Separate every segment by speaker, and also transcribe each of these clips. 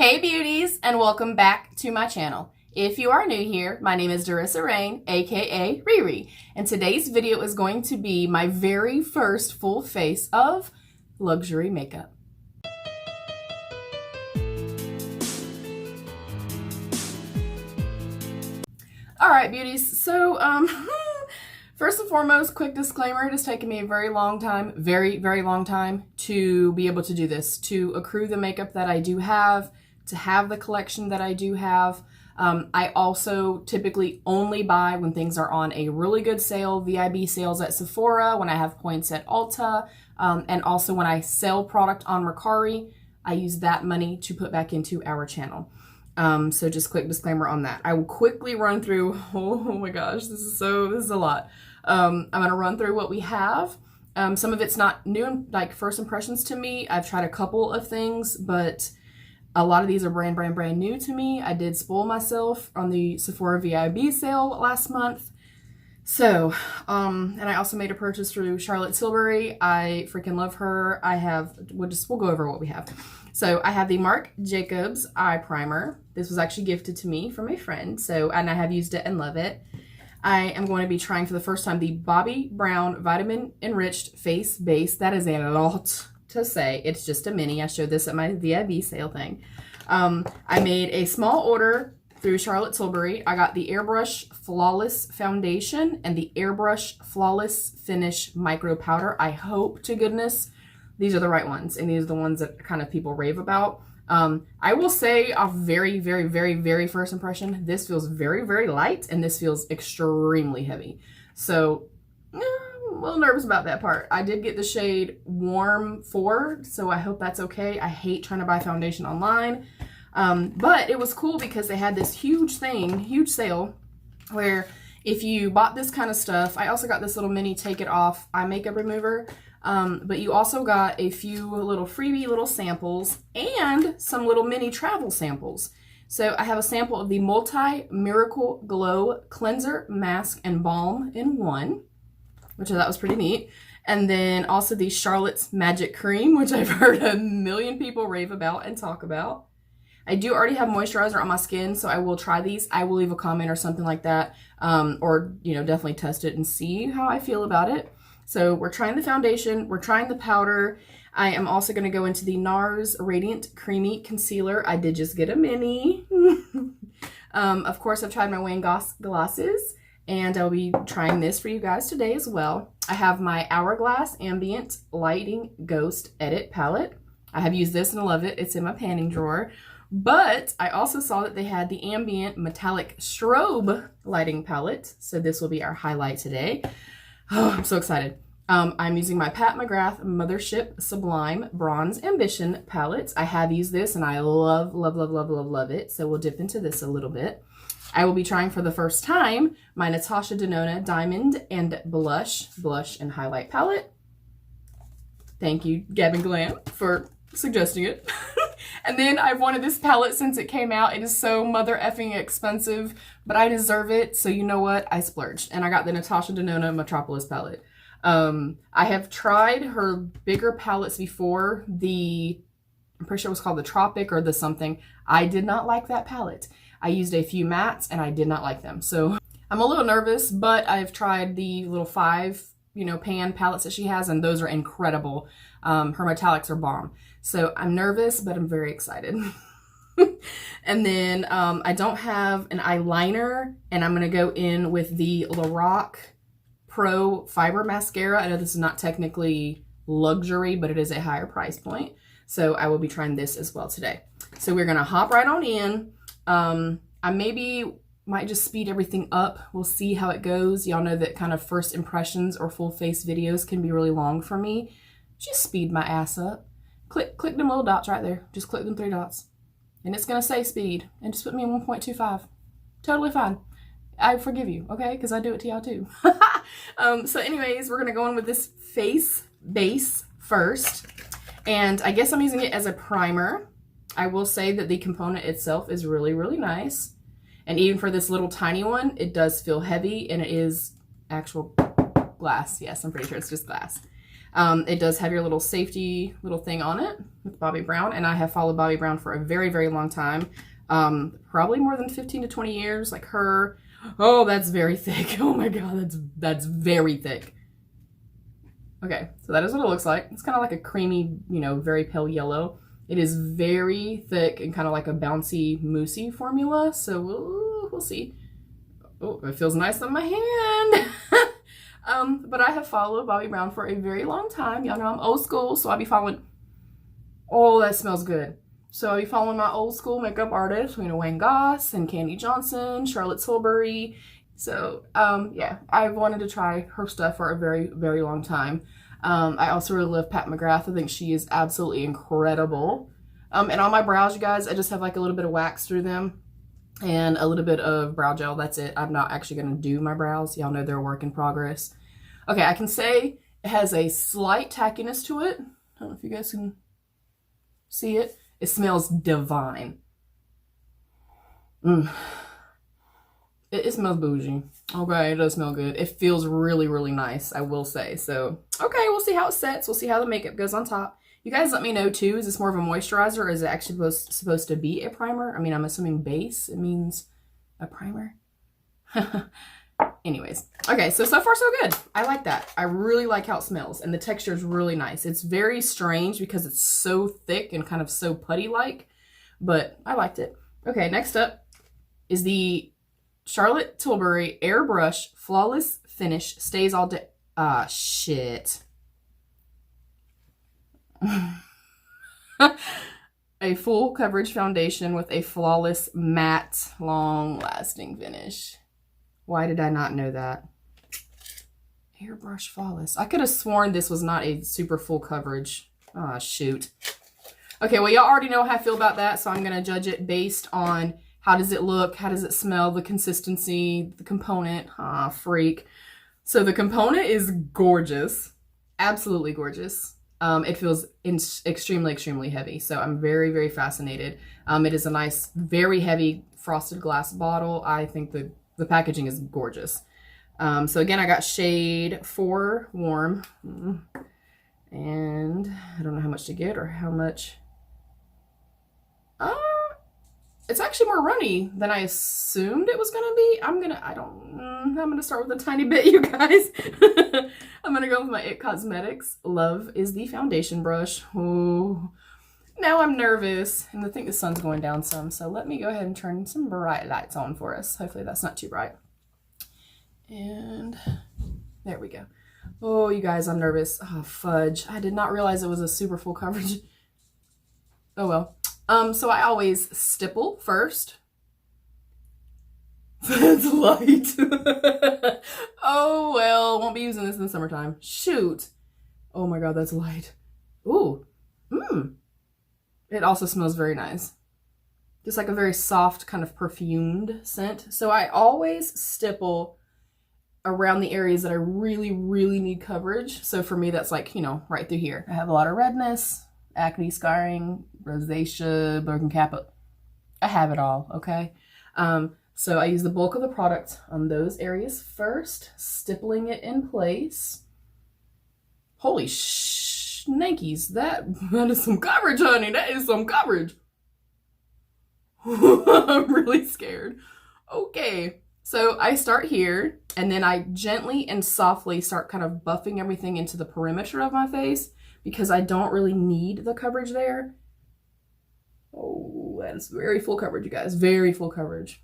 Speaker 1: Hey beauties, and welcome back to my channel. If you are new here, my name is Darissa Rain, aka Riri, and today's video is going to be my very first full face of luxury makeup. Alright beauties, so first and foremost, quick disclaimer, it has taken me a very long time, very long time to be able to do this, to accrue the makeup that I do have, to have the collection that I do have. I also typically only buy when things are on a really good sale, VIB sales at Sephora, when I have points at Ulta, and also when I sell product on Mercari, I use that money to put back into our channel. So just quick disclaimer on that. I will quickly run through, oh my gosh, this is a lot. I'm gonna run through what we have. Some of it's not new, like first impressions to me. I've tried a couple of things, but a lot of these are brand new to me. I did spoil myself on the Sephora VIB sale last month. So, and I also made a purchase through Charlotte Tilbury. I freaking love her. We'll go over what we have. So I have the Marc Jacobs eye primer. This was actually gifted to me from a friend. And I have used it and love it. I am going to be trying for the first time the Bobbi Brown Vitamin Enriched Face Base. That is a lot to say. It's just a mini. I showed this at my VIB sale thing. I made a small order through Charlotte Tilbury. I got the Airbrush Flawless Foundation and the Airbrush Flawless Finish Micro Powder. I hope to goodness these are the right ones, and these are the ones that kind of people rave about. I will say a very first impression, this feels very light, and this feels extremely heavy. So I'm a little nervous about that part. I did get the shade Warm 4, so I hope that's okay. I hate trying to buy foundation online. But it was cool because they had this huge sale where if you bought this kind of stuff, I also got this little mini take it off eye makeup remover. But you also got a few little freebie little samples and some little mini travel samples. So I have a sample of the Multi Miracle Glow Cleanser, Mask, and Balm in one, which I thought was pretty neat. And then also the Charlotte's Magic Cream, which I've heard a million people rave about and talk about. I do already have moisturizer on my skin, so I will try these. I will leave a comment or something like that, or definitely test it and see how I feel about it. So we're trying the foundation, we're trying the powder. I am also going to go into the NARS Radiant Creamy Concealer. I did just get a mini. Of course, I've tried my Wayne Goss glosses, and I'll be trying this for you guys today as well. I have my Hourglass Ambient Lighting Ghost Edit Palette. I have used this and love it. It's in my panning drawer. But I also saw that they had the Ambient Metallic Strobe Lighting Palette. So this will be our highlight today. Oh, I'm so excited. I'm using my Pat McGrath Mothership Sublime Bronze Ambition palettes. I have used this and I love it. So we'll dip into this a little bit. I will be trying for the first time my Natasha Denona Diamond and Blush and Highlight palette. Thank you, Gavin Glam, for suggesting it. And then I've wanted this palette since it came out. It is so mother effing expensive, but I deserve it. So you know what? I splurged and I got the Natasha Denona Metropolis palette. I have tried her bigger palettes before. I'm pretty sure it was called the Tropic or the something. I did not like that palette. I used a few mattes and I did not like them. So I'm a little nervous, but I've tried the little 5, pan palettes that she has, and those are incredible. Her metallics are bomb. So I'm nervous, but I'm very excited. And then I don't have an eyeliner, and I'm going to go in with the Lorac Pro Fiber Mascara. I know this is not technically luxury, but it is a higher price point. So I will be trying this as well today. So we're going to hop right on in. I might just speed everything up. We'll see how it goes. Y'all know that kind of first impressions or full face videos can be really long for me. Just speed my ass up. Click them little dots right there. Just click them 3 dots. And it's going to say speed. And just put me in 1.25. Totally fine. I forgive you, okay? Because I do it to y'all too. So anyways, we're going to go in with this face base first. And I guess I'm using it as a primer. I will say that the component itself is really nice. And even for this little tiny one, it does feel heavy, and it is actual glass. Yes, I'm pretty sure it's just glass. It does have your little safety little thing on it with Bobbi Brown, and I have followed Bobbi Brown for a very, very long time. Probably more than 15 to 20 years, like her. Oh, that's very thick. Oh my God, that's very thick. Okay, so that is what it looks like. It's kind of like a creamy, you know, very pale yellow. It is very thick and kind of like a bouncy, moussey formula. So we'll see. Oh, it feels nice on my hand. But I have followed Bobbi Brown for a very long time. Y'all know I'm old school, so I'll be following. Oh, that smells good. So I'll be following my old school makeup artists, you know, Wayne Goss and Candy Johnson, Charlotte Tilbury. So yeah, I've wanted to try her stuff for a very, very long time. I also really love Pat McGrath. I think she is absolutely incredible. And on my brows, you guys, I just have like a little bit of wax through them and a little bit of brow gel. That's it. I'm not actually going to do my brows. Y'all know they're a work in progress. Okay, I can say it has a slight tackiness to it. I don't know if you guys can see it. It smells divine. It smells bougie. Okay, it does smell good. It feels really, really nice, I will say. So, okay, we'll see how it sets. We'll see how the makeup goes on top. You guys let me know, too. Is this more of a moisturizer, or is it actually supposed to be a primer? I mean, I'm assuming base. It means a primer. Anyways. Okay, so far, so good. I like that. I really like how it smells, and the texture is really nice. It's very strange because it's so thick and kind of so putty-like, but I liked it. Okay, next up is the Charlotte Tilbury Airbrush Flawless Finish Stays All Day. Ah, shit. A full coverage foundation with a flawless, matte, long-lasting finish. Why did I not know that? Airbrush Flawless. I could have sworn this was not a super full coverage. Ah, shoot. Okay, well, y'all already know how I feel about that, so I'm going to judge it based on how does it look, how does it smell, the consistency, the component. Ah, freak. So the component is gorgeous. Absolutely gorgeous. It feels extremely, extremely heavy. So I'm very, very fascinated. It is a nice, very heavy frosted glass bottle. I think the packaging is gorgeous. So again, I got shade 4 Warm. And I don't know how much to get or how much. It's actually more runny than I assumed it was gonna be. I'm gonna start with a tiny bit, you guys. I'm gonna go with my IT Cosmetics Love is the foundation brush. Ooh. Now I'm nervous, and I think the sun's going down some, so let me go ahead and turn some bright lights on for us. Hopefully that's not too bright. And there we go. Oh, you guys, I'm nervous. Oh, fudge. I did not realize it was a super full coverage. Oh, well. So I always stipple first. That's light. Oh, well, won't be using this in the summertime. Shoot. Oh my God, that's light. Ooh. It also smells very nice. Just like a very soft kind of perfumed scent. So I always stipple around the areas that I really, really need coverage. So for me, that's like, you know, right through here. I have a lot of redness, acne, scarring, rosacea, broken kappa. I have it all, okay? So I use the bulk of the product on those areas first, stippling it in place. Holy shnikes, that is some coverage, honey. That is some coverage. I'm really scared. Okay, so I start here, and then I gently and softly start kind of buffing everything into the perimeter of my face because I don't really need the coverage there. Oh, that's very full coverage, you guys. Very full coverage.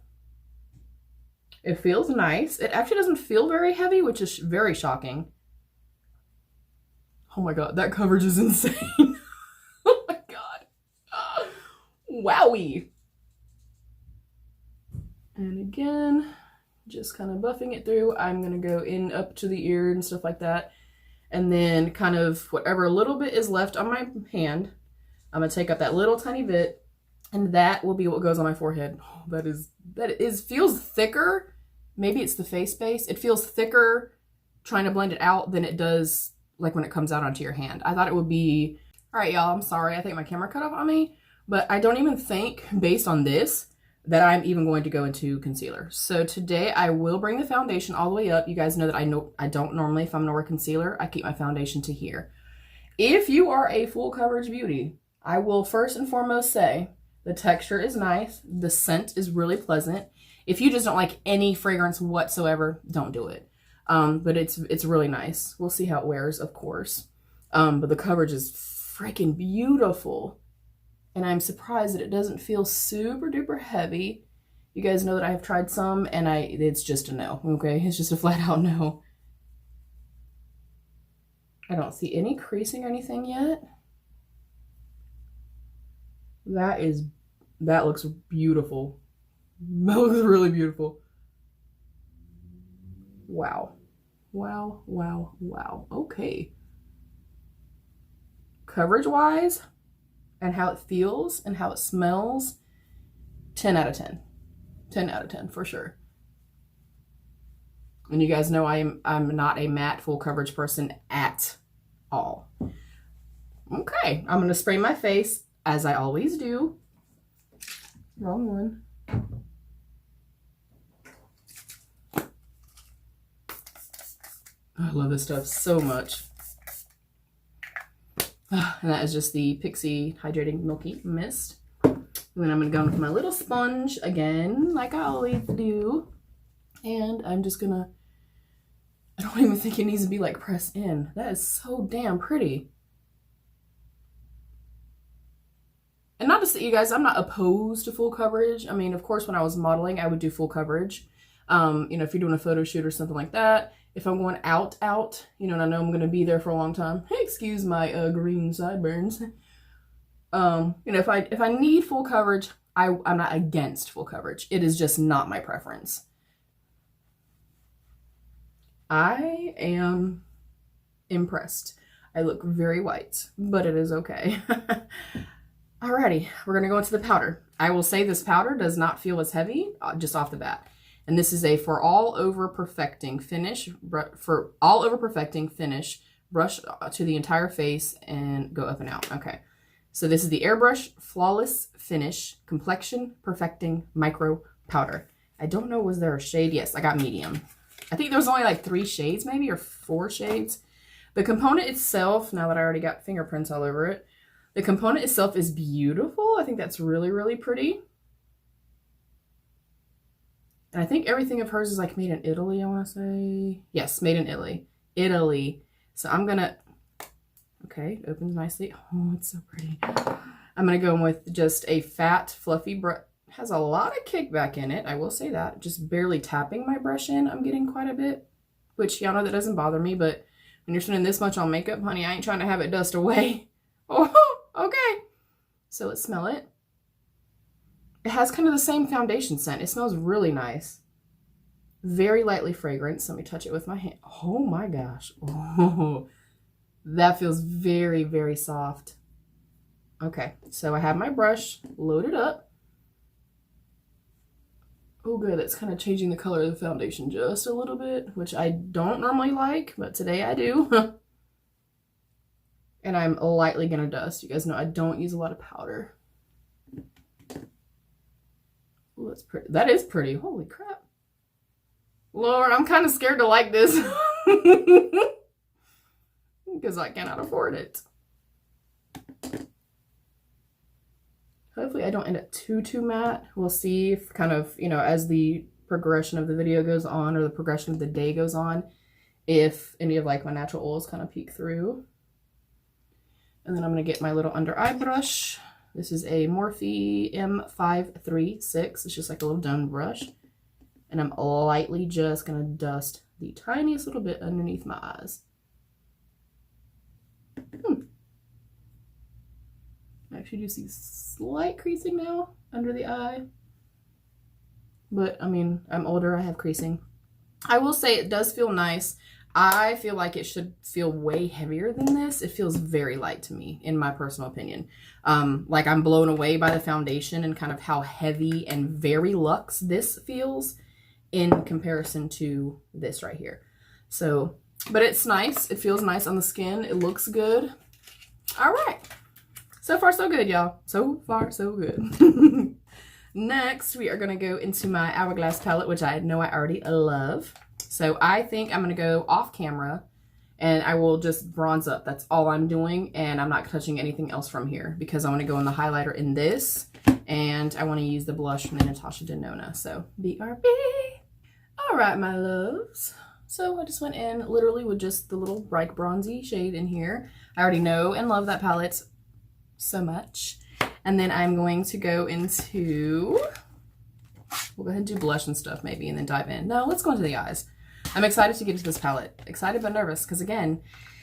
Speaker 1: It feels nice. It actually doesn't feel very heavy, which is very shocking. Oh my God, that coverage is insane. Oh my God. Wowie. And again, just kind of buffing it through. I'm going to go in up to the ear and stuff like that. And then kind of whatever little bit is left on my hand, I'm going to take up that little tiny bit, and that will be what goes on my forehead. Oh, that feels thicker. Maybe it's the face base. It feels thicker trying to blend it out than it does like when it comes out onto your hand. I thought it would be, all right, y'all, I'm sorry. I think my camera cut off on me, but I don't even think based on this that I'm even going to go into concealer. So today I will bring the foundation all the way up. You guys know that I don't normally, if I'm gonna wear concealer, I keep my foundation to here. If you are a full coverage beauty, I will first and foremost say the texture is nice. The scent is really pleasant. If you just don't like any fragrance whatsoever, don't do it. But it's really nice. We'll see how it wears, of course. But the coverage is freaking beautiful. And I'm surprised that it doesn't feel super duper heavy. You guys know that I have tried some and it's just a no, okay? It's just a flat out no. I don't see any creasing or anything yet. That looks beautiful. That looks really beautiful. Wow. Wow, wow, wow. Okay. Coverage wise and how it feels and how it smells, 10 out of 10. 10 out of 10 for sure. And you guys know I'm not a matte full coverage person at all. Okay, I'm going to spray my face as I always do. Wrong one. I love this stuff so much. And that is just the Pixie Hydrating Milky Mist. And then I'm going to go in with my little sponge again, like I always do. And I'm just going to, I don't even think it needs to be like pressed in. That is so damn pretty. And not to say, you guys, I'm not opposed to full coverage. I mean, of course, when I was modeling, I would do full coverage. You know, if you're doing a photo shoot or something like that. If I'm going out, you know, and I know I'm going to be there for a long time. Hey, excuse my green sideburns. You know, if I need full coverage, I'm not against full coverage. It is just not my preference. I am impressed. I look very white, but it is okay. Alrighty, we're going to go into the powder. I will say this powder does not feel as heavy just off the bat. And this is a for all over perfecting finish, brush to the entire face and go up and out. Okay. So this is the Airbrush Flawless Finish Complexion Perfecting Micro Powder. I don't know, was there a shade? Yes, I got medium. I think there was only like 3 shades maybe, or 4 shades. The component itself, now that I already got fingerprints all over it, the component itself is beautiful. I think that's really, really pretty. And I think everything of hers is like made in Italy, I want to say. Yes, made in Italy. So I'm going to, okay, it opens nicely. Oh, it's so pretty. I'm going to go in with just a fat, fluffy brush. Has a lot of kickback in it, I will say that. Just barely tapping my brush in, I'm getting quite a bit. Which, y'all know that doesn't bother me, but when you're spending this much on makeup, honey, I ain't trying to have it dust away. Oh, okay. So let's smell it. It has kind of the same foundation scent. It smells really nice. Very lightly fragrant. Let me touch it with my hand. Oh my gosh. Oh, that feels very, very soft. Okay, so I have my brush loaded up. Oh good, it's kind of changing the color of the foundation just a little bit, which I don't normally like, but today I do. And I'm lightly gonna dust. You guys know I don't use a lot of powder. Oh, that's pretty. That is pretty. Holy crap. Lord, I'm kind of scared to like this. Because I cannot afford it. Hopefully I don't end up too matte. We'll see if kind of, you know, as the progression of the video goes on or the progression of the day goes on, if any of like my natural oils kind of peek through. And then I'm going to get my little under eye brush. This is a Morphe M536. It's just like a little dome brush. And I'm lightly just going to dust the tiniest little bit underneath my eyes. I actually do see slight creasing now under the eye. But, I mean, I'm older. I have creasing. I will say it does feel nice. I feel like it should feel way heavier than this. It feels very light to me, in my personal opinion. Like I'm blown away by the foundation and kind of how heavy and very luxe this feels in comparison to this right here. So, but it's nice. It feels nice on the skin. It looks good. All right. So far, so good, y'all. So far, so good. Next, we are going to go into my Hourglass palette, which I know I already love. So I think I'm going to go off camera and I will just bronze up. That's all I'm doing, and I'm not touching anything else from here because I want to go in the highlighter in this, and I want to use the blush from the Natasha Denona. So BRB. All right, my loves. So I just went in literally with just the little bright bronzy shade in here. I already know and love that palette so much. And then I'm going to go into, we'll go ahead and do blush and stuff maybe and then dive in. No, let's go into the eyes. I'm excited to get into this palette. Excited but nervous because again,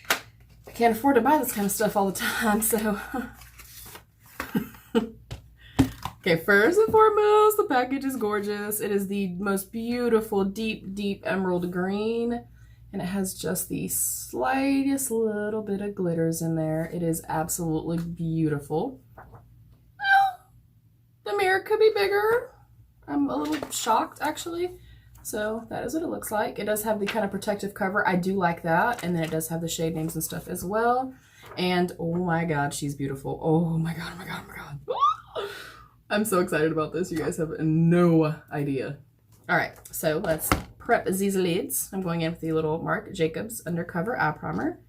Speaker 1: I can't afford to buy this kind of stuff all the time, so. Okay, first and foremost, the package is gorgeous. It is the most beautiful, deep, deep emerald green. And it has just the slightest little bit of glitters in there. It is absolutely beautiful. Well, the mirror could be bigger. I'm a little shocked, actually. So that is what it looks like. It does have the kind of protective cover. I do like that. And then it does have the shade names and stuff as well. And oh my God, she's beautiful. Oh my God, oh my God, oh my God. I'm so excited about this. You guys have no idea. All right, so let's prep these lids. I'm going in with the little Marc Jacobs Undercover Eye Primer.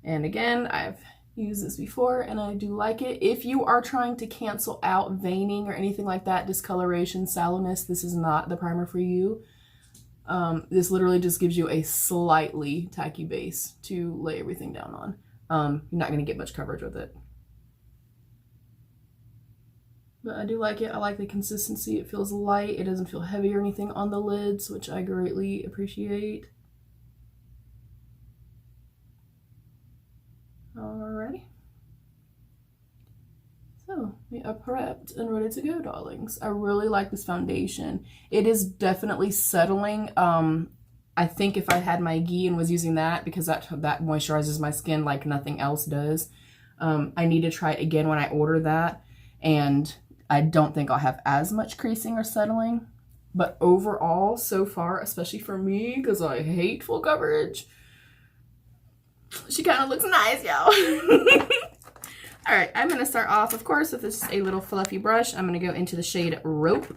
Speaker 1: And again, I've used this before and I do like it. If you are trying to cancel out veining or anything like that, discoloration, sallowness, this is not the primer for you. This literally just gives you a slightly tacky base to lay everything down on. You're not going to get much coverage with it. But I do like it. I like the consistency. It feels light. It doesn't feel heavy or anything on the lids, which I greatly appreciate. Alrighty. So we are prepped and ready to go, darlings. I really like this foundation. It is definitely settling. I think if I had my ghee and was using that, because that moisturizes my skin like nothing else does. I need to try it again when I order that. And I don't think I'll have as much creasing or settling, but overall, so far, especially for me, because I hate full coverage, she kind of looks nice, y'all. All right, I'm going to start off, of course, with this a little fluffy brush. I'm going to go into the shade Rope,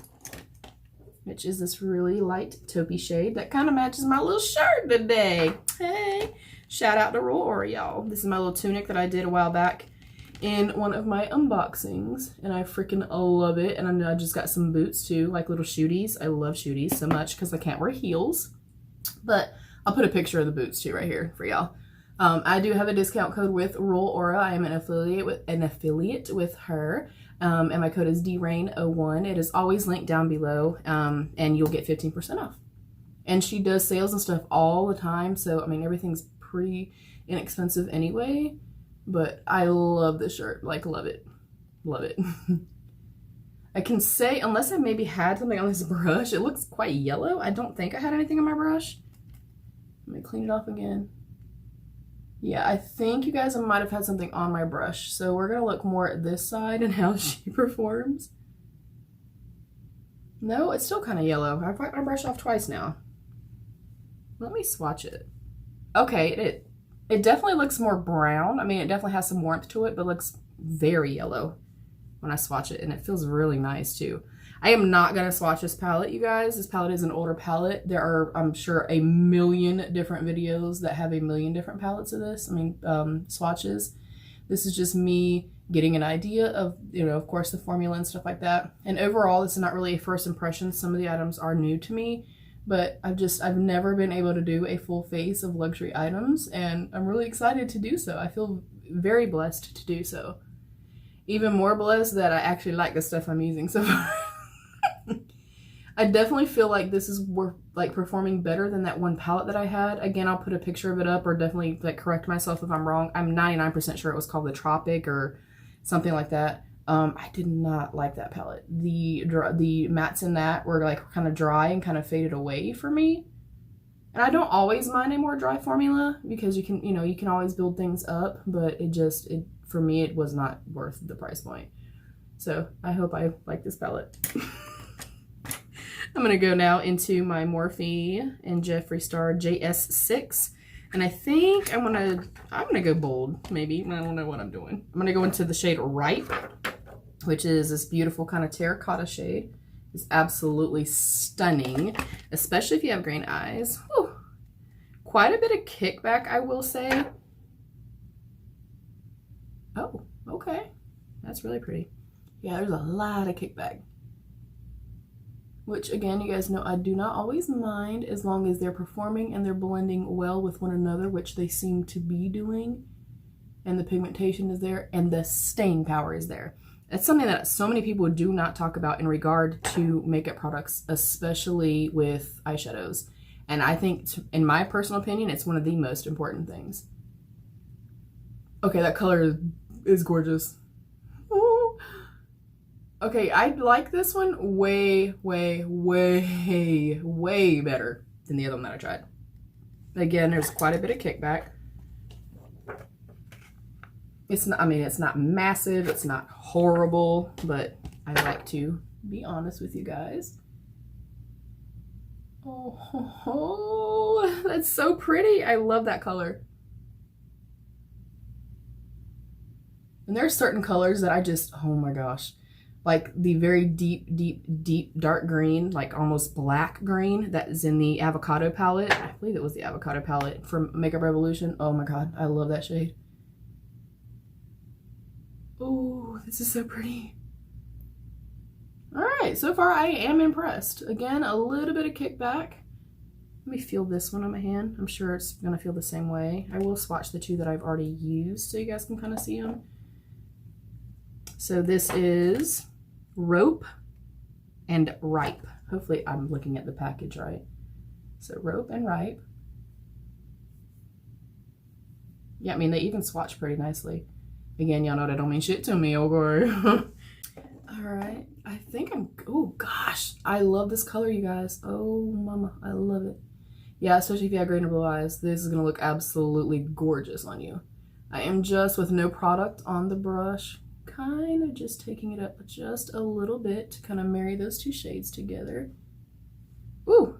Speaker 1: which is this really light taupey shade that kind of matches my little shirt today. Hey, shout out to Riri, y'all. This is my little tunic that I did a while back in one of my unboxings, and I freaking love it. And I just got some boots too, like little shooties. I love shooties so much because I can't wear heels, but I'll put a picture of the boots too right here for y'all. I do have a discount code with Riri. I am an affiliate with her, and my code is DRAIN01. It is always linked down below, and you'll get 15% off. And she does sales and stuff all the time, so I mean everything's pretty inexpensive anyway. But I love this shirt, like love it, love it. I can say, unless I maybe had something on this brush, it looks quite yellow. I don't think I had anything on my brush. Let me clean it off again. Yeah, I think you guys might have had something on my brush. So we're gonna look more at this side and how she performs. No, it's still kind of yellow. I've wiped my brush off twice now. Let me swatch it. Okay, it definitely looks more brown. I mean, it definitely has some warmth to it, but it looks very yellow when I swatch it, and it feels really nice too. I am not going to swatch this palette, you guys. This palette is an older palette. There are, I'm sure, a million different videos that have a million different palettes of this. I mean, swatches. This is just me getting an idea of, you know, of course, the formula and stuff like that. And overall, this is not really a first impression. Some of the items are new to me. But I've never been able to do a full face of luxury items, and I'm really excited to do so. I feel very blessed to do so. Even more blessed that I actually like the stuff I'm using so far. I definitely feel like this is like performing better than that one palette that I had. Again, I'll put a picture of it up or definitely like correct myself if I'm wrong. I'm 99% sure it was called the Tropic or something like that. I did not like that palette. The mattes in that were like kind of dry and kind of faded away for me. And I don't always mind a more dry formula because you can always build things up, but for me, it was not worth the price point. So I hope I like this palette. I'm gonna go now into my Morphe and Jeffree Star JS6. And I think I'm gonna go bold, maybe. I don't know what I'm doing. I'm gonna go into the shade Ripe, which is this beautiful kind of terracotta shade. It's absolutely stunning, especially if you have green eyes. Whew. Quite a bit of kickback, I will say. Oh, okay. That's really pretty. Yeah, there's a lot of kickback. Which, again, you guys know I do not always mind as long as they're performing and they're blending well with one another, which they seem to be doing. And the pigmentation is there and the staying power is there. It's something that so many people do not talk about in regard to makeup products, especially with eyeshadows. And I think, in my personal opinion, it's one of the most important things. Okay, that color is gorgeous. Ooh. Okay, I like this one way, way, way, way better than the other one that I tried. Again, there's quite a bit of kickback. It's not, I mean, it's not massive, it's not horrible, but I like to be honest with you guys. Oh, that's so pretty. I love that color. And there's certain colors that I just, oh my gosh. Like the very deep, deep, deep dark green, like almost black green that is in the avocado palette. I believe it was the avocado palette from Makeup Revolution. Oh my God, I love that shade. Oh, this is so pretty. All right, so far I am impressed. Again, a little bit of kickback. Let me feel this one on my hand. I'm sure it's gonna feel the same way. I will swatch the two that I've already used so you guys can kind of see them. So this is Rope and Ripe. Hopefully I'm looking at the package right. So Rope and Ripe. Yeah, I mean, they even swatch pretty nicely. Again, y'all know that don't mean shit to me, okay? All right, I think I'm, oh gosh, I love this color, you guys. Oh mama, I love it. Yeah, especially if you have green or blue eyes, this is gonna look absolutely gorgeous on you. I am just, with no product on the brush, kind of just taking it up just a little bit to kind of marry those two shades together. Ooh.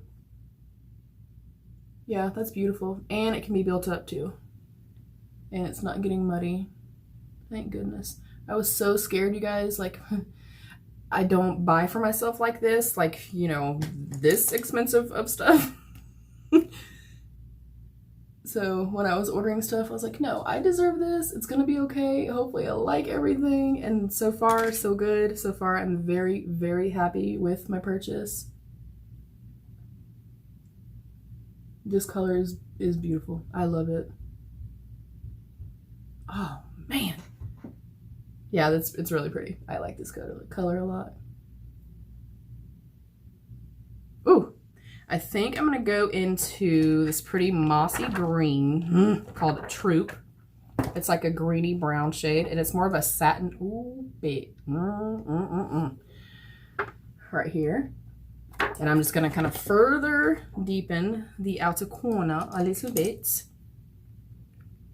Speaker 1: Yeah, that's beautiful. And it can be built up too. And it's not getting muddy. Thank goodness. I was so scared, you guys. Like, I don't buy for myself like this, like, you know, this expensive of stuff. So when I was ordering stuff, I was like, no, I deserve this. It's gonna be okay. Hopefully I like everything. And so far, so good. So far, I'm very, very happy with my purchase. This color is beautiful. I love it. Oh, man. Yeah, it's really pretty. I like this color a lot. Ooh, I think I'm gonna go into this pretty mossy green called Troop. It's like a greeny brown shade, and it's more of a satin. Ooh, bit. Right here. And I'm just gonna kind of further deepen the outer corner a little bit.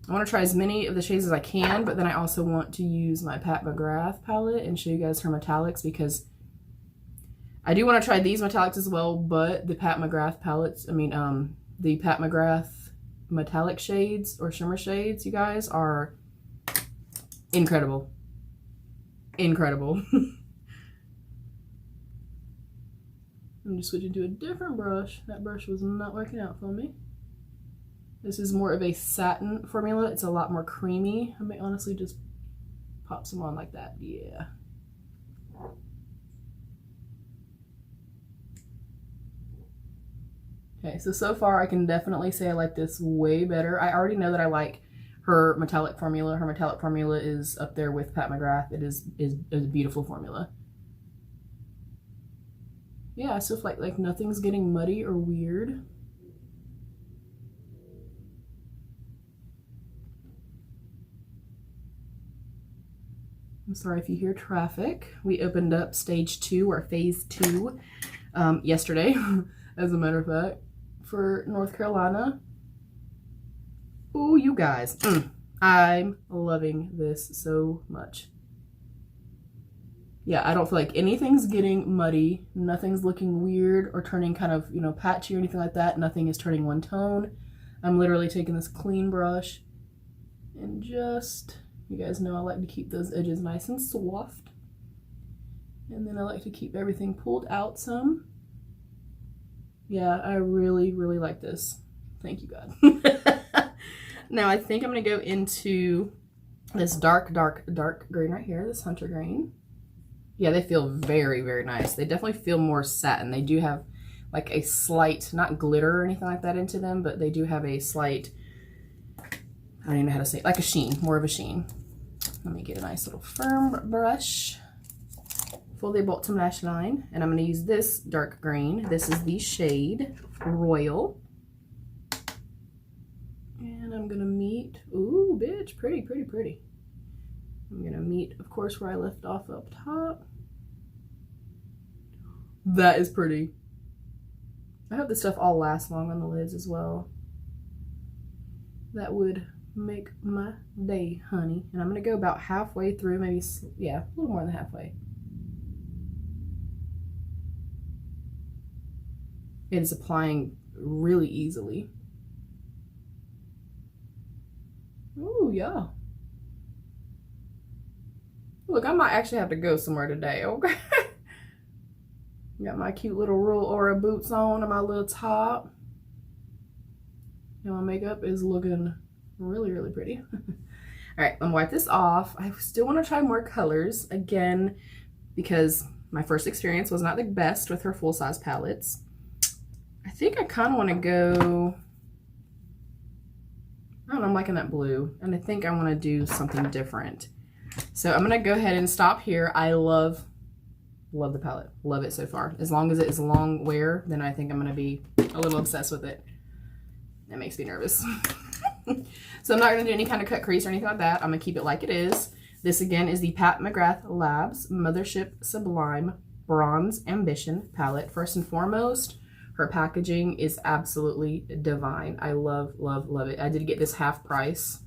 Speaker 1: I want to try as many of the shades as I can, but then I also want to use my Pat McGrath palette and show you guys her metallics, because I do want to try these metallics as well, but the Pat McGrath palettes, I mean, the Pat McGrath metallic shades or shimmer shades, you guys, are incredible. Incredible. I'm just switching to a different brush. That brush was not working out for me. This is more of a satin formula. It's a lot more creamy. I may honestly just pop some on like that. Yeah. Okay, so far I can definitely say I like this way better. I already know that I like her metallic formula. Her metallic formula is up there with Pat McGrath. It is a beautiful formula. Yeah, so if like nothing's getting muddy or weird. I'm sorry if you hear traffic. We opened up stage 2 or phase 2 yesterday, as a matter of fact, for North Carolina. Oh, you guys, I'm loving this so much. Yeah, I don't feel like anything's getting muddy. Nothing's looking weird or turning kind of, you know, patchy or anything like that. Nothing is turning one tone. I'm literally taking this clean brush and just, you guys know I like to keep those edges nice and soft. And then I like to keep everything pulled out some. Yeah, I really, really like this. Thank you, God. Now I think I'm going to go into this dark green right here, this hunter green. Yeah, they feel very, very nice. They definitely feel more satin. They do have like a slight, not glitter or anything like that into them, but they do have a slight, I don't even know how to say it, like a sheen, more of a sheen. Let me get a nice little firm brush. Fully bottom lash line, and I'm going to use this dark green. This is the shade Royal. And I'm going to meet, ooh, bitch, pretty, pretty, pretty. I'm going to meet, of course, where I left off up top. That is pretty. I hope this stuff all lasts long on the lids as well. That would make my day, honey. And I'm going to go about halfway through, maybe, yeah, a little more than halfway. It is applying really easily. Ooh, yeah. Look, I might actually have to go somewhere today, okay? Got my cute little Royal Aura boots on and my little top. And my makeup is looking really, really pretty. All right, I'm gonna wipe this off. I still want to try more colors, again, because my first experience was not the best with her full-size palettes. I think I kind of want to go, I don't know, I'm liking that blue, and I think I want to do something different. So I'm going to go ahead and stop here. I love the palette. Love it so far. As long as it is long wear, then I think I'm going to be a little obsessed with it. That makes me nervous. So I'm not going to do any kind of cut crease or anything like that. I'm going to keep it like it is. This again is the Pat McGrath Labs Mothership Sublime Bronze Ambition palette. First and foremost, her packaging is absolutely divine. I love, love, love it. I did get this half price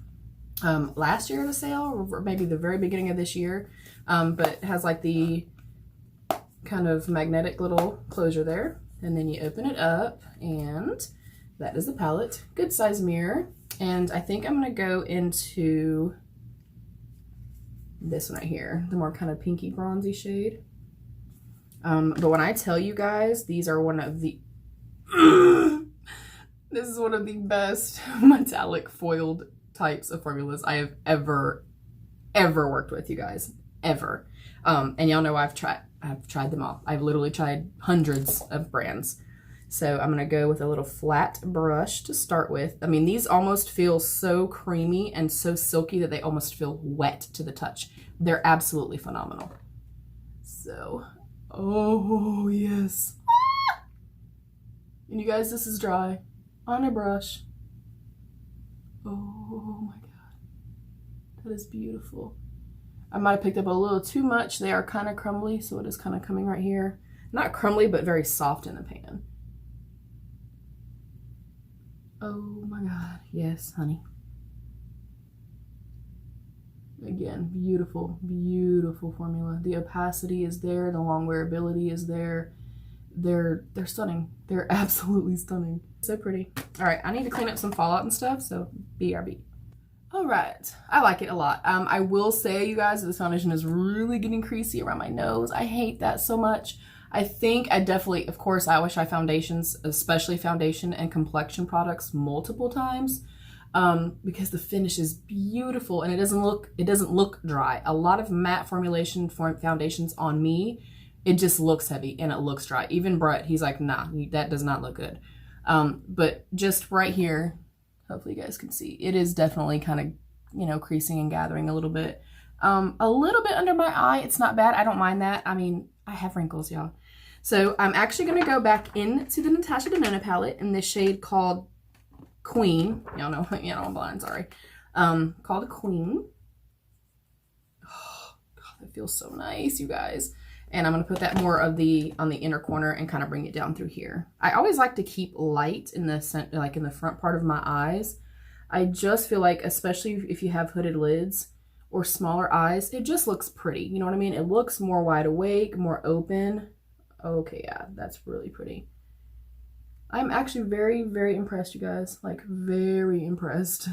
Speaker 1: last year at a sale, or maybe the very beginning of this year. But it has like the kind of magnetic little closure there. And then you open it up, and that is the palette. Good size mirror. And I think I'm going to go into this one right here, the more kind of pinky bronzy shade. But when I tell you guys, these are one of the this is one of the best metallic foiled types of formulas I have ever worked with, you guys, ever. And y'all know I've tried them all. I've literally tried hundreds of brands. So I'm gonna go with a little flat brush to start with. I mean, these almost feel so creamy and so silky that they almost feel wet to the touch. They're absolutely phenomenal. So, oh yes. And you guys, this is dry on a brush. Oh my God, that is beautiful. I might have picked up a little too much. They are kind of crumbly, so it is kind of coming right here. Not crumbly, but very soft in the pan. Oh my God, yes, honey. Again, beautiful, beautiful formula. The opacity is there, the long wearability is there. They're stunning. They're absolutely stunning. So pretty. All right, I need to clean up some fallout and stuff, so BRB. All right, I like it a lot. I will say, you guys, this foundation is really getting creasy around my nose. I hate that so much. I think I definitely, of course, I wish I foundations, especially foundation and complexion products, multiple times, because the finish is beautiful and it doesn't look dry. A lot of matte formulation foundations on me, it just looks heavy and it looks dry. Even Brett, he's like, nah, that does not look good. But just right here, hopefully you guys can see, it is definitely kind of, you know, creasing and gathering a little bit under my eye. It's not bad. I don't mind that. I mean, I have wrinkles, y'all. So I'm actually going to go back into the Natasha Denona palette in this shade called Queen. Y'all know, I'm blind, sorry. Called Queen. Oh, God, that feels so nice, you guys. And I'm going to put that more of on the inner corner and kind of bring it down through here. I always like to keep light in the like in the front part of my eyes. I just feel like, especially if you have hooded lids or smaller eyes, it just looks pretty. You know what I mean? It looks more wide awake, more open. Okay, yeah, that's really pretty. I'm actually very, very impressed, you guys. Like, very impressed.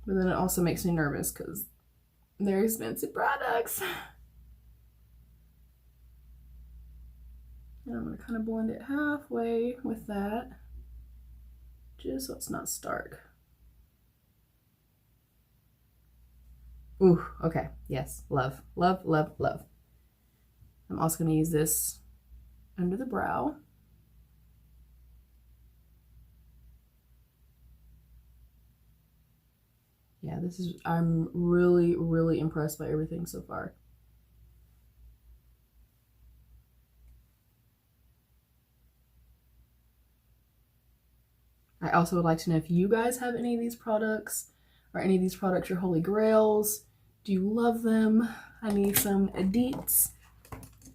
Speaker 1: But then it also makes me nervous because they're expensive products. And I'm going to kind of blend it halfway with that. just so it's not stark. Ooh, okay, yes, love, love, love, love. I'm also going to use this under the brow. Yeah, I'm really, really impressed by everything so far. I also would like to know if you guys have any of these products, or any of these products your holy grails. Do you love them? I need some deets.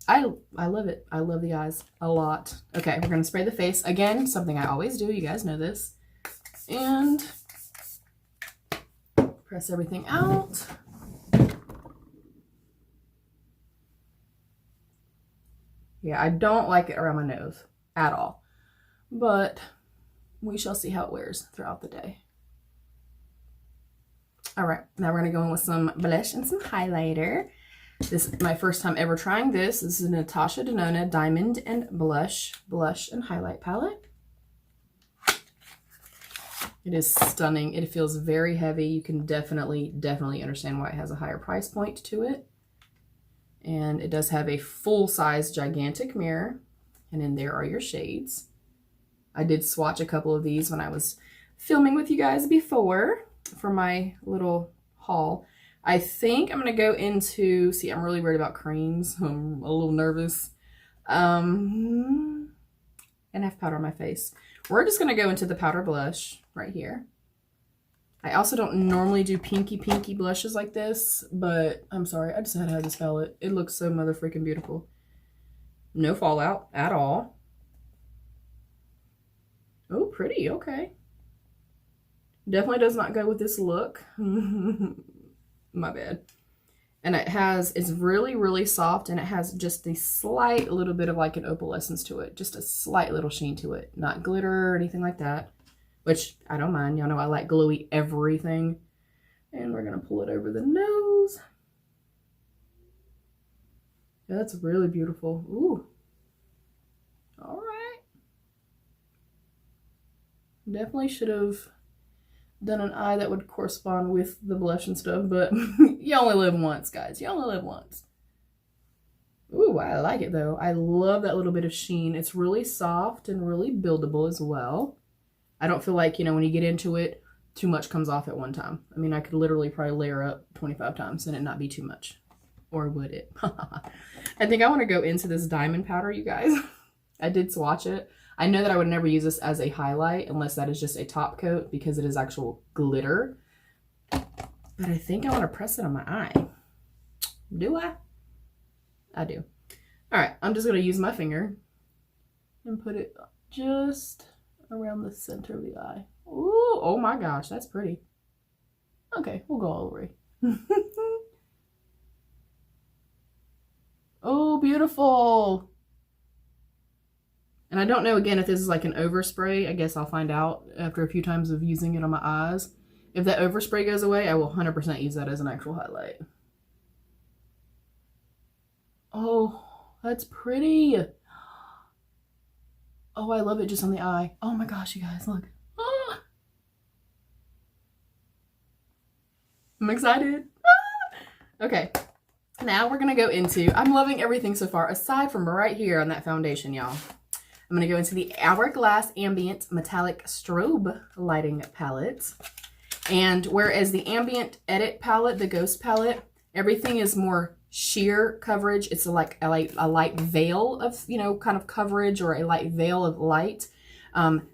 Speaker 1: I love it. I love the eyes a lot. Okay, we're going to spray the face. Again, something I always do. You guys know this. And press everything out. Yeah, I don't like it around my nose at all. But we shall see how it wears throughout the day. All right, now we're going to go in with some blush and some highlighter. This is my first time ever trying this. This is a Natasha Denona Diamond and Blush and Highlight Palette. It is stunning. It feels very heavy. You can definitely understand why it has a higher price point to it. And it does have a full-size gigantic mirror. And in there are your shades. I did swatch a couple of these when I was filming with you guys before for my little haul. I think I'm going to go into, see, I'm really worried about creams. I'm a little nervous. And I have powder on my face. We're just going to go into the powder blush right here. I also don't normally do pinky blushes like this, but I'm sorry, I just had to have this palette. It looks so mother freaking beautiful. No fallout at all. Oh, pretty, okay. Definitely does not go with this look. My bad. And it's really, really soft, and it has just a slight little bit of like an opalescence to it. Just a slight little sheen to it. Not glitter or anything like that, which I don't mind. Y'all know I like glowy everything. And we're going to pull it over the nose. Yeah, that's really beautiful. Ooh. All right. Definitely should have done an eye that would correspond with the blush and stuff, but you only live once, guys. You only live once. Ooh, I like it though. I love that little bit of sheen. It's really soft and really buildable as well. I don't feel like, you know, when you get into it, too much comes off at one time. I mean, I could literally probably layer up 25 times and it not be too much. Or would it? I think I want to go into this diamond powder, you guys. I did swatch it. I know that I would never use this as a highlight unless that is just a top coat because it is actual glitter. But I think I want to press it on my eye. Do I? I do. All right, I'm just going to use my finger and put it just around the center of the eye. Ooh, oh my gosh, that's pretty. Okay, we'll go all the way. Oh, beautiful. And I don't know, again, if this is like an overspray. I guess I'll find out after a few times of using it on my eyes. If that overspray goes away, I will 100% use that as an actual highlight. Oh, that's pretty. Oh, I love it just on the eye. Oh my gosh, you guys, look. Ah. I'm excited. Ah. Okay, now we're going to go into, I'm loving everything so far, aside from right here on that foundation, y'all. I'm going to go into the Hourglass Ambient Metallic Strobe Lighting Palette. And whereas the Ambient Edit palette, the Ghost palette, everything is more sheer coverage. It's like a light veil of, you know, kind of coverage, or a light veil of light.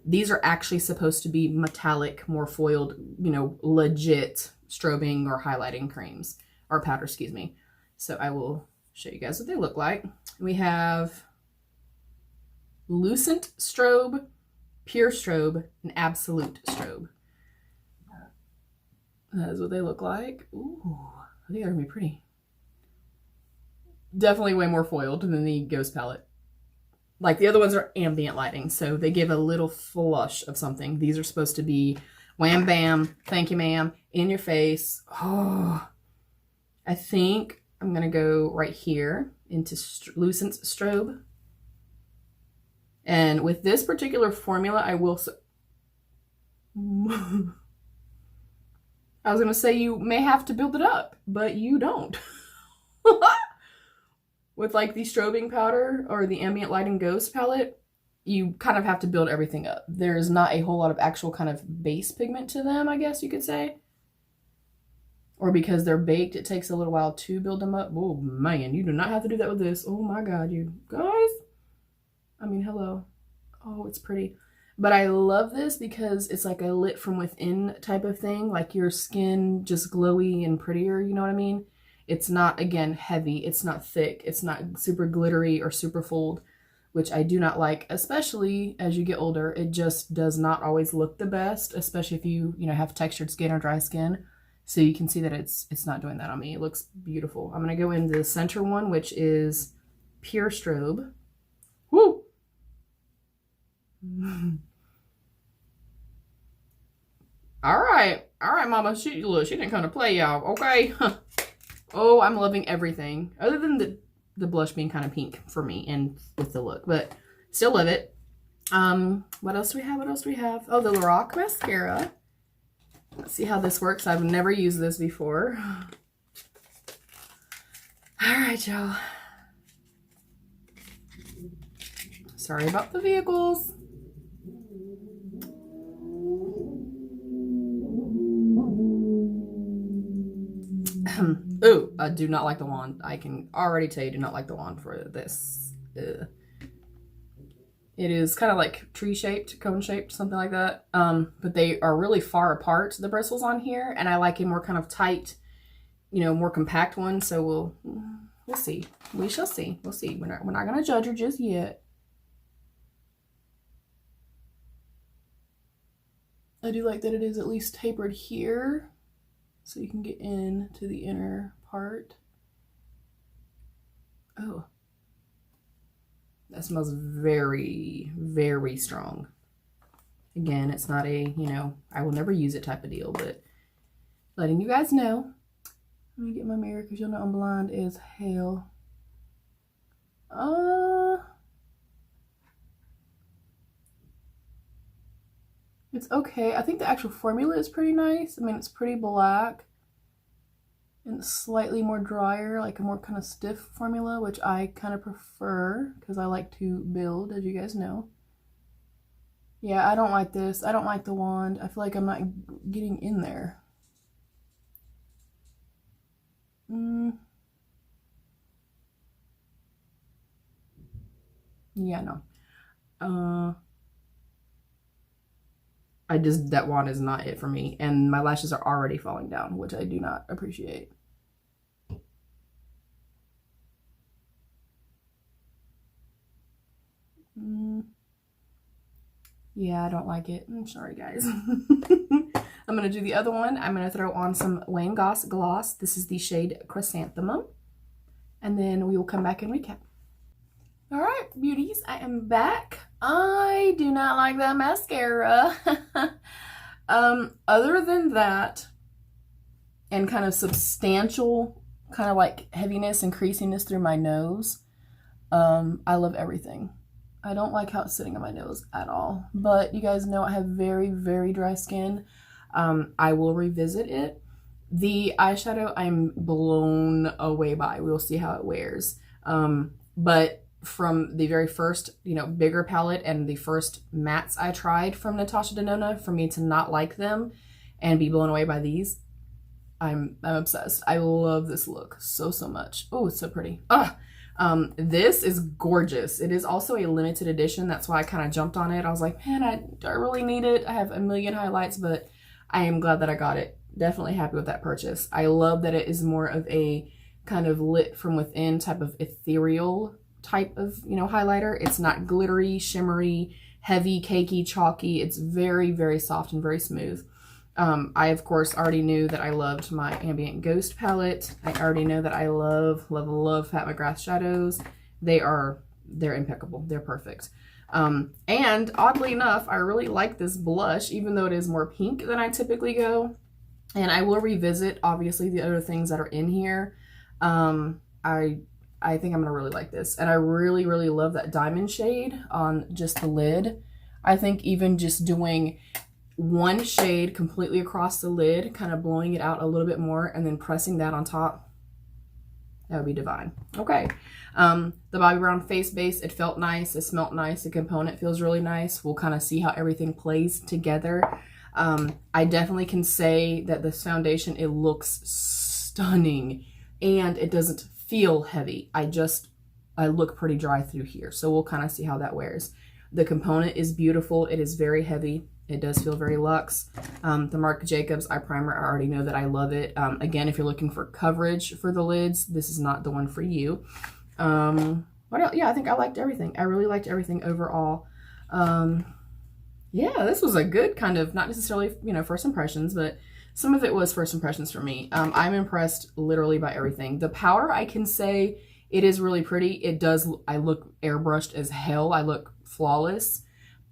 Speaker 1: These are actually supposed to be metallic, more foiled, you know, legit strobing or highlighting creams, or powder, excuse me. So I will show you guys what they look like. We have Lucent Strobe, Pure Strobe, and Absolute Strobe. That is what they look like. Ooh, I think they're gonna be pretty. Definitely way more foiled than the Ghost palette. Like the other ones are ambient lighting, so they give a little flush of something. These are supposed to be wham bam, thank you ma'am, in your face. Oh, I think I'm gonna go right here into Lucent Strobe. And with this particular formula, I will, I was gonna say you may have to build it up, but you don't. With like the strobing powder or the ambient lighting ghost palette, you kind of have to build everything up. There's not a whole lot of actual kind of base pigment to them, I guess you could say. Or because they're baked, it takes a little while to build them up. Oh man, you do not have to do that with this. Oh my god, you guys. I mean, hello. Oh, it's pretty. But I love this because it's like a lit from within type of thing. Like your skin just glowy and prettier, you know what I mean? It's not, again, heavy. It's not thick. It's not super glittery or super fold, which I do not like, especially as you get older. It just does not always look the best, especially if you have textured skin or dry skin. So you can see that it's not doing that on me. It looks beautiful. I'm going to go in the center one, which is Pure Strobe. Woo! All right, mama. She didn't come to play, y'all. Okay. Oh, I'm loving everything other than the blush being kind of pink for me and with the look, but still love it. What else do we have? Oh, the Lorac mascara. Let's see how this works. I've never used this before. All right, y'all. Sorry about the vehicles. Ooh, I do not like the wand. I can already tell you do not like the wand for this. Ugh. It is kind of like tree-shaped, cone-shaped, something like that. But they are really far apart, the bristles on here, and I like a more kind of tight, more compact one. So we'll see. We shall see. We'll see. We're not gonna judge her just yet. I do like that it is at least tapered here, so you can get into the inner part. Oh. That smells very, very strong. Again, it's not a, I will never use it type of deal, but letting you guys know. Let me get my mirror because you'll know I'm blind as hell. It's okay. I think the actual formula is pretty nice. I mean, it's pretty black and slightly more drier, like a more kind of stiff formula, which I kind of prefer because I like to build, as you guys know. Yeah, I don't like this. I don't like the wand. I feel like I'm not getting in there. Yeah, no. That wand is not it for me. And my lashes are already falling down, which I do not appreciate. Yeah, I don't like it. I'm sorry, guys. I'm going to do the other one. I'm going to throw on some Wayne Goss Gloss. This is the shade Chrysanthemum. And then we will come back and recap. All right, beauties, I am back. I do not like that mascara. Other than that, and kind of substantial, kind of like heaviness and creasiness through my nose, I love everything. I don't like how it's sitting on my nose at all, but you guys know I have very, very dry skin. I will revisit it. The eyeshadow I'm blown away by. We'll see how it wears. But from the very first, bigger palette and the first mattes I tried from Natasha Denona, for me to not like them and be blown away by these, I'm obsessed. I love this look so much. Oh, it's so pretty. This is gorgeous. It is also a limited edition. That's why I kind of jumped on it. I was like, man, I really need it. I have a million highlights, but I am glad that I got it. Definitely happy with that purchase. I love that it is more of a kind of lit from within type of ethereal type of, highlighter. It's not glittery, shimmery, heavy, cakey, chalky. It's very, very soft and very smooth. I, of course, already knew that I loved my Ambient Ghost palette. I already know that I love Pat McGrath shadows. They're impeccable. They're perfect. And oddly enough, I really like this blush, even though it is more pink than I typically go. And I will revisit, obviously, the other things that are in here. I think I'm going to really like this. And I really, really love that diamond shade on just the lid. I think even just doing one shade completely across the lid, kind of blowing it out a little bit more, and then pressing that on top. That would be divine. Okay. The Bobbi Brown face base, it felt nice. It smelled nice. The component feels really nice. We'll kind of see how everything plays together. I definitely can say that this foundation, it looks stunning and it doesn't feel heavy. I look pretty dry through here. So we'll kind of see how that wears. The component is beautiful. It is very heavy. It does feel very luxe. The Marc Jacobs eye primer, I already know that I love it. Again, if you're looking for coverage for the lids, this is not the one for you. What else? Yeah, I think I liked everything. I really liked everything overall. Yeah, this was a good kind of, not necessarily, you know, first impressions, but some of it was first impressions for me. I'm impressed literally by everything. The powder, I can say it is really pretty. It does, I look airbrushed as hell. I look flawless.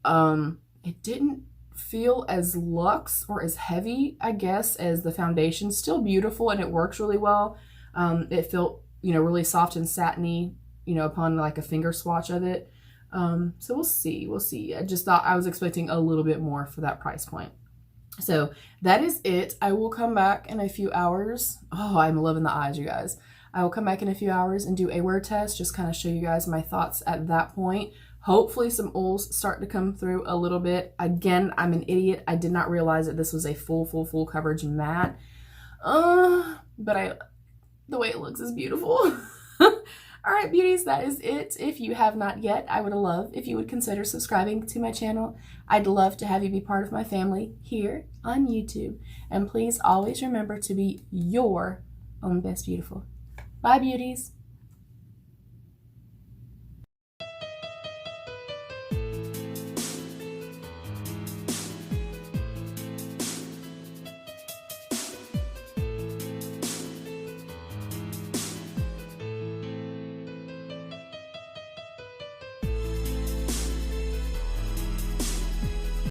Speaker 1: It didn't feel as luxe or as heavy, I guess, as the foundation. Still beautiful and it works really well. It felt, you know, really soft and satiny, you know, upon like a finger swatch of it. So we'll see. We'll see. I just thought I was expecting a little bit more for that price point. So that is it. I will come back in a few hours. Oh, I'm loving the eyes, you guys. I will come back in a few hours and do a wear test, just kind of show you guys my thoughts at that point. Hopefully some oils start to come through a little bit. Again, I'm an idiot. I did not realize that this was a full coverage matte. But the way it looks is beautiful. All right, beauties, that is it. If you have not yet, I would love if you would consider subscribing to my channel. I'd love to have you be part of my family here on YouTube. And please always remember to be your own best beautiful. Bye, beauties.